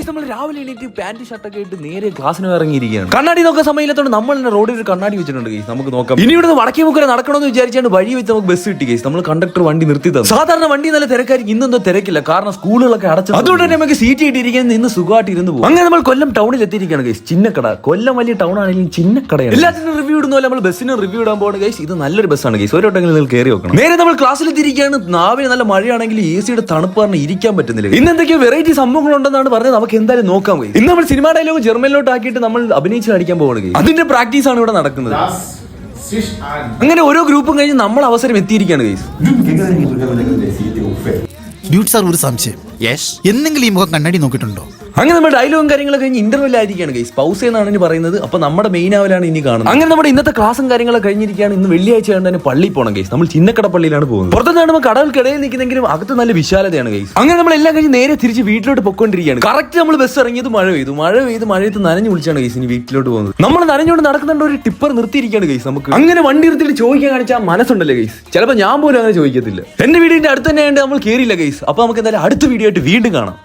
നമ്മൾ രാവിലെ എണീറ്റ് പാന്റ് ഷർട്ടൊക്കെ ഇട്ട് നേരെ ക്ലാസ്സിന് ഇറങ്ങിയിരിക്കുകയാണ്. കണ്ണാടി നോക്കാൻ സമയത്തോണ്ട് നമ്മൾ തന്നെ റോഡിൽ ഒരു കണ്ണാടി വെച്ചിട്ടുണ്ട് ഗൈസ്. നമുക്ക് നോക്കാം. ഇനി ഇവിടുന്ന് വടക്കേ മുക്കര നടക്കണമെന്ന് വിചാരിച്ചാണ് വഴി വെച്ച് നമുക്ക് ബസ് കിട്ടി ഗൈസ്. നമ്മൾ കണ്ടക്ടർ വണ്ടി നിർത്തി തന്നു. സാധാരണ വണ്ടി നല്ല തിരക്കായിരിക്കും, ഇന്നെന്തോ തിരക്കില്ല, കാരണം സ്കൂളുകളൊക്കെ അടച്ചു. അതുകൊണ്ട് തന്നെ നമുക്ക് സീറ്റ് കിട്ടിയിരിക്കാൻ നിന്ന് സുഖമായിട്ട് ഇരുന്ന് പോകും. അങ്ങനെ നമ്മൾ കൊല്ലം ടൗണിൽ എത്തിയിരിക്കുകയാണ് ഗൈസ്. ചിന്നക്കട. കൊല്ലം വലിയ ടൗൺ ആണെങ്കിലും ചിന്നക്കടയാണ്. എല്ലാത്തിനും റിവ്യൂ ഇടുന്ന പോലെ നമ്മൾ ബസ്സിന് റിവ്യൂ ഇടാൻ പോകുന്നത് ഗൈസ്. ഇത് നല്ലൊരു ബസ്സാണ് ഗൈസ്. ഒരു വട്ടമെങ്കിലും നിങ്ങൾ കയറി നോക്കണം. നേരെ നമ്മൾ ക്ലാസ്സിൽ എത്തിയിരിക്കുകയാണ്. നാവിന് നല്ല മഴയാണെങ്കിൽ AC-യുടെ തണുപ്പ് പറഞ്ഞ് ഇരിക്കാൻ പറ്റുന്നില്ല. ഇന്ന് എന്തൊക്കെയോ വെറൈറ്റി സംഭവങ്ങൾ ഉണ്ടെന്നാണ് പറഞ്ഞത്. നമുക്ക് എന്തായാലും നോക്കാം ഗൈസ്. ഇന്ന് നമ്മൾ സിനിമ ഡയലോഗ് ജർമ്മനിലോട്ട് ആക്കിയിട്ട് നമ്മൾ അഭിനയിച്ച് കാണിക്കാൻ പോകുന്നത്. അതിന്റെ പ്രാക്ടീസ് ആണ് ഇവിടെ നടക്കുന്നത്. അങ്ങനെ ഓരോ ഗ്രൂപ്പും കഴിഞ്ഞ് നമ്മൾ അവസരം എത്തിയിരിക്കുകയാണ് ഗൈസ്. ഡ്യൂട്ട് സാർ, ഒരു സംശയം. എന്തെങ്കിലും ഈ മുഖം കണ്ണാടി നോക്കിയിട്ടുണ്ടോ? അങ്ങനെ നമ്മുടെ ഡയലോഗും കാര്യങ്ങളൊക്കെ കഴിഞ്ഞ് ഇന്റർവെൽ ആയിരിക്കുകയാണ് ഗൈസ്. പൗസ് എന്നാണ് ഇനി പറയുന്നത്. അപ്പൊ നമ്മുടെ മെയിൻ ആവലാണ് ഇനി കാണുന്നത്. അങ്ങനെ നമ്മുടെ ഇന്നത്തെ ക്ലാസും കാര്യങ്ങളൊക്കെ കഴിഞ്ഞിരിക്കുകയാണ്. ഇന്ന് വെള്ളിയാഴ്ച ആയതുകൊണ്ട് തന്നെ പള്ളിയിൽ പോകണം ഗൈസ്. നമ്മൾ ചിന്നക്കട പള്ളിയിലാണ് പോകുന്നത്. പുറത്തുനിന്ന് നമ്മൾ കടകൾക്കിടയിൽ നിൽക്കുന്നെങ്കിലും അകത്ത് നല്ല വിശാലതയാണ് ഗൈസ്. അങ്ങനെ നമ്മൾ എല്ലാം കഴിഞ്ഞ് നേരെ തിരിച്ച് വീട്ടിലോട്ട് പൊക്കോണ്ടിരിക്കുകയാണ്. കറക്റ്റ് നമ്മൾ ബസ് ഇറങ്ങിയത് മഴയത്ത് നനഞ്ഞു വിളിച്ചാണ് ഗൈസ് ഇനി വീട്ടിലോട്ട് പോകുന്നത്. നമ്മൾ നനഞ്ഞുകൊണ്ട് നടക്കുന്നുണ്ട്. ഒരു ടിപ്പർ നിർത്തിയിരിക്കുകയാണ് ഗൈസ്. നമുക്ക് അങ്ങനെ വണ്ടി നിർത്തിയിട്ട് ചോദിക്കാൻ കാണിച്ചാൽ മനസ്സുണ്ടല്ലേ ഗൈസ്. ചിലപ്പോൾ ഞാൻ പോലും അങ്ങനെ ചോദിക്കത്തില്ല. എന്റെ വീടിന്റെ അടുത്ത് തന്നെ നമ്മൾ കയറിയില്ല ഗൈസ്. അപ്പൊ നമുക്ക് എന്തായാലും അടുത്ത വീഡിയോ ആയിട്ട് വീണ്ടും കാണാം.